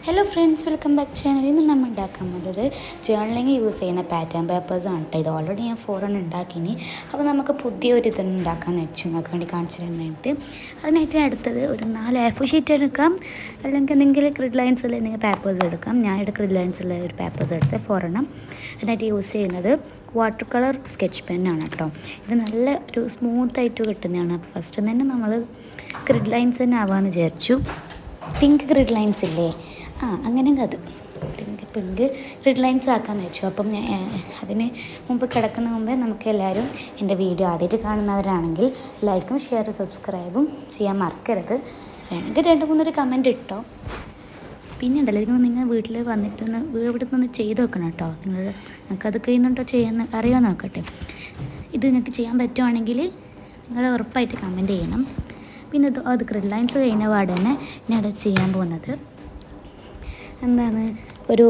Hello friends, welcome back channel. ഇന്ന് നമ്മൾ ഉണ്ടാക്കാൻ പോകുന്നത് ജേർണലിങ് യൂസ് ചെയ്യുന്ന പാറ്റേൺ പേപ്പേഴ്സാണ് കേട്ടോ. ഇത് ഓൾറെഡി ഞാൻ 4 ഉണ്ടാക്കിനി. അപ്പോൾ നമുക്ക് പുതിയൊരു ഇത് ഉണ്ടാക്കാമെന്ന് വെച്ചു നിങ്ങൾക്ക് വേണ്ടി കാണിച്ചു തരാനായിട്ട്. അതിനായിട്ട് അടുത്തത് ഒരു 4 A4 ഷീറ്റ് എടുക്കാം, അല്ലെങ്കിൽ എന്തെങ്കിലും ക്രിഡ് ലൈൻസ് ഉള്ള എന്തെങ്കിലും പേപ്പേഴ്സ് എടുക്കാം. ഞാനിവിടെ ക്രിഡ് ലൈൻസ് ഉള്ള ഒരു പേപ്പേഴ്സ് എടുത്ത് 4 അതിനായിട്ട് യൂസ് ചെയ്യുന്നത് വാട്ടർ കളർ സ്കെച്ച് പെന്നാണ് കേട്ടോ. ഇത് നല്ല ഒരു സ്മൂത്തായിട്ട് കിട്ടുന്നതാണ്. അപ്പോൾ ഫസ്റ്റ് തന്നെ നമ്മൾ ക്രിഡ് ലൈൻസ് തന്നെ ആവാമെന്ന് വിചാരിച്ചു. പിങ്ക് ക്രിഡ് ലൈൻസ് ഇല്ലേ, അങ്ങനെ അത് പിങ്ക് ക്രിഡ് ലൈൻസ് ആക്കാമെന്ന് വെച്ചു. അപ്പം അതിന് മുമ്പ് കിടക്കുന്ന മുമ്പേ നമുക്ക് എല്ലാവരും എൻ്റെ വീഡിയോ ആദ്യമായിട്ട് കാണുന്നവരാണെങ്കിൽ ലൈക്കും ഷെയർ സബ്സ്ക്രൈബും ചെയ്യാൻ മറക്കരുത്. വേണമെങ്കിൽ 2-3 കമൻറ്റ് ഇട്ടോ. പിന്നെ ഉണ്ടല്ലോ, നിങ്ങൾ വീട്ടിൽ വന്നിട്ടൊന്ന് ഇവിടെ നിന്ന് ചെയ്ത് നോക്കണം കേട്ടോ. നിങ്ങൾക്കത് കഴിയുന്നുണ്ടോ ചെയ്യാൻ അറിയാൻ നോക്കട്ടെ. ഇത് നിങ്ങൾക്ക് ചെയ്യാൻ പറ്റുവാണെങ്കിൽ നിങ്ങൾ ഉറപ്പായിട്ട് കമൻറ്റ് ചെയ്യണം. പിന്നെ അത് ക്രിഡ് ലൈൻസ് കഴിഞ്ഞ പാട് തന്നെ ഞാൻ അത് ചെയ്യാൻ പോകുന്നത് എന്താണ്, ഒരു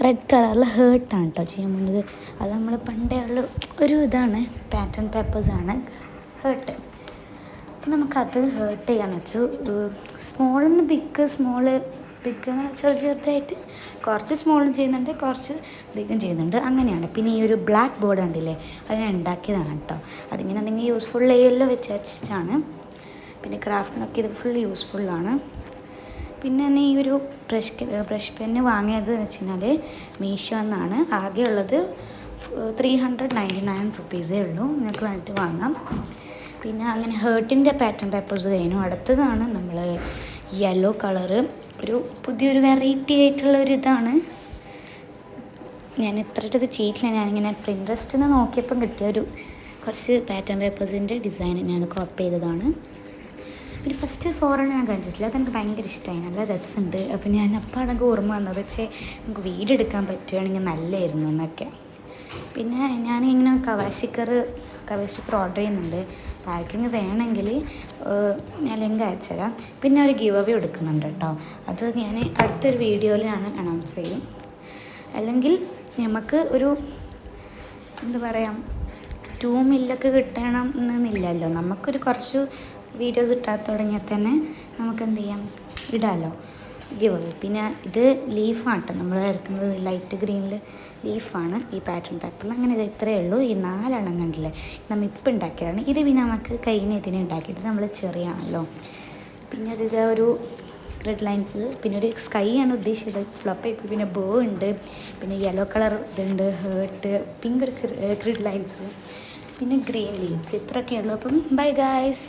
റെഡ് കളറിൽ ഹേർട്ടാണ് കേട്ടോ ചെയ്യാൻ പോകുന്നത്. അത് നമ്മൾ പണ്ടേ ഉള്ള ഒരു ഇതാണ്, പാറ്റേൺ പേപ്പേഴ്സാണ് ഹേർട്ട്. അപ്പം നമുക്കത് ഹേർട്ട് ചെയ്യാന്ന് വെച്ചു. സ്മോളിൽ നിന്ന് ബിഗ് അങ്ങനെ ചെറുതായിട്ട് കുറച്ച് സ്മോളും ചെയ്യുന്നുണ്ട്, കുറച്ച് ബിഗും ചെയ്യുന്നുണ്ട്, അങ്ങനെയാണ്. പിന്നെ ഈ ഒരു ബ്ലാക്ക് ബോർഡ് ഉണ്ടല്ലേ, അത് ഞാൻ ഉണ്ടാക്കിയതാണ് കേട്ടോ. അതിങ്ങനെ എന്തെങ്കിലും യൂസ്ഫുൾ ചെയ്യുമല്ലോ വെച്ചാണ്. പിന്നെ ക്രാഫ്റ്റിനൊക്കെ ഇത് ഫുൾ യൂസ്ഫുള്ളാണ്. പിന്നെ ഈ ഒരു ബ്രഷ് പെന്ന് വാങ്ങിയത് എന്ന് വെച്ച് കഴിഞ്ഞാൽ മീഷോ എന്നാണ്. ആകെ ഉള്ളത് 399 റുപ്പീസേ ഉള്ളൂ. നിങ്ങൾക്ക് വേണ്ടിയിട്ട് വാങ്ങാം. പിന്നെ അങ്ങനെ ഹേർട്ടിൻ്റെ പാറ്റേൺ പേപ്പേഴ്സ് കഴിഞ്ഞു. അടുത്തതാണ് നമ്മൾ യെല്ലോ കളറ്, ഒരു പുതിയൊരു വെറൈറ്റി ആയിട്ടുള്ള ഒരു ഇതാണ്. ഞാൻ ഇത്രയിട്ട് ഇത് ചെയ്തിട്ടില്ല. ഞാനിങ്ങനെ പ്രിൻട്രസ്റ്റിൽ നിന്ന് നോക്കിയപ്പം കിട്ടിയ ഒരു കുറച്ച് പാറ്റേൺ പേപ്പേഴ്സിൻ്റെ ഡിസൈൻ ഞാൻ കോപ്പി ചെയ്തതാണ്. പിന്നെ ഫസ്റ്റ് 4 ഞാൻ കാണിച്ചിട്ടില്ല, അതെനിക്ക് ഭയങ്കര ഇഷ്ടമായി, നല്ല രസമുണ്ട്. അപ്പോൾ ഞാൻ അപ്പോഴാണെങ്കിൽ ഓർമ്മ വന്നത്, പക്ഷേ നമുക്ക് വീഡിയോ എടുക്കാൻ പറ്റുകയാണെങ്കിൽ നല്ലതായിരുന്നു എന്നൊക്കെ. പിന്നെ ഞാനിങ്ങനെ കവർ സ്റ്റിക്കർ ഓർഡർ ചെയ്യുന്നുണ്ട്. പാക്കിങ് വേണമെങ്കിൽ ഞാൻ ലിങ്ക് അയച്ചുതരാം. പിന്നെ ഒരു ഗിവ് അവേ എടുക്കുന്നുണ്ട് കേട്ടോ. അത് ഞാൻ അടുത്തൊരു വീഡിയോയിൽ ഞാൻ അനൗൺസ് ചെയ്യും. അല്ലെങ്കിൽ നമുക്ക് ഒരു എന്താ പറയുക, 2 മില്ലൊക്കെ കിട്ടണം എന്നില്ലല്ലോ. നമുക്കൊരു കുറച്ച് വീഡിയോസ് ഇട്ടാൽ തുടങ്ങിയാൽ തന്നെ നമുക്ക് എന്ത് ചെയ്യാം, ഇടാമല്ലോ ഗിവ് അവേ. പിന്നെ ഇത് ലീഫാണ് കേട്ടോ നമ്മൾ വരക്കുന്നത്, ലൈറ്റ് ഗ്രീനിൽ ലീഫാണ് ഈ പാറ്റേൺ പേപ്പറിൽ. അങ്ങനെ ഇത് ഇത്രയേ ഉള്ളൂ. ഈ 4 കണ്ടില്ലേ, നമ്മൾ ഇപ്പം ഉണ്ടാക്കിയതാണ്. ഇത് പിന്നെ നമുക്ക് ഇതിനെ ഉണ്ടാക്കിയത് നമ്മൾ ചെറിയാണല്ലോ. പിന്നെ ഇത് ഒരു റെഡ് ലൈൻസ്, പിന്നെ ഒരു സ്കൈ ആണ് ഉദ്ദേശിച്ചത്, ഫ്ലപ്പ് ആയി. പിന്നെ ബോ ഉണ്ട്, പിന്നെ യെല്ലോ കളർ ഇതുണ്ട്, ഹേർട്ട്, പിങ്ക് ക്രിഡ് ലൈൻസ്, പിന്നെ ഗ്രീൻ ലീവ്സ്. ഇത്രയൊക്കെ ഉള്ളൂ. അപ്പം ബൈ ഗായ്സ്.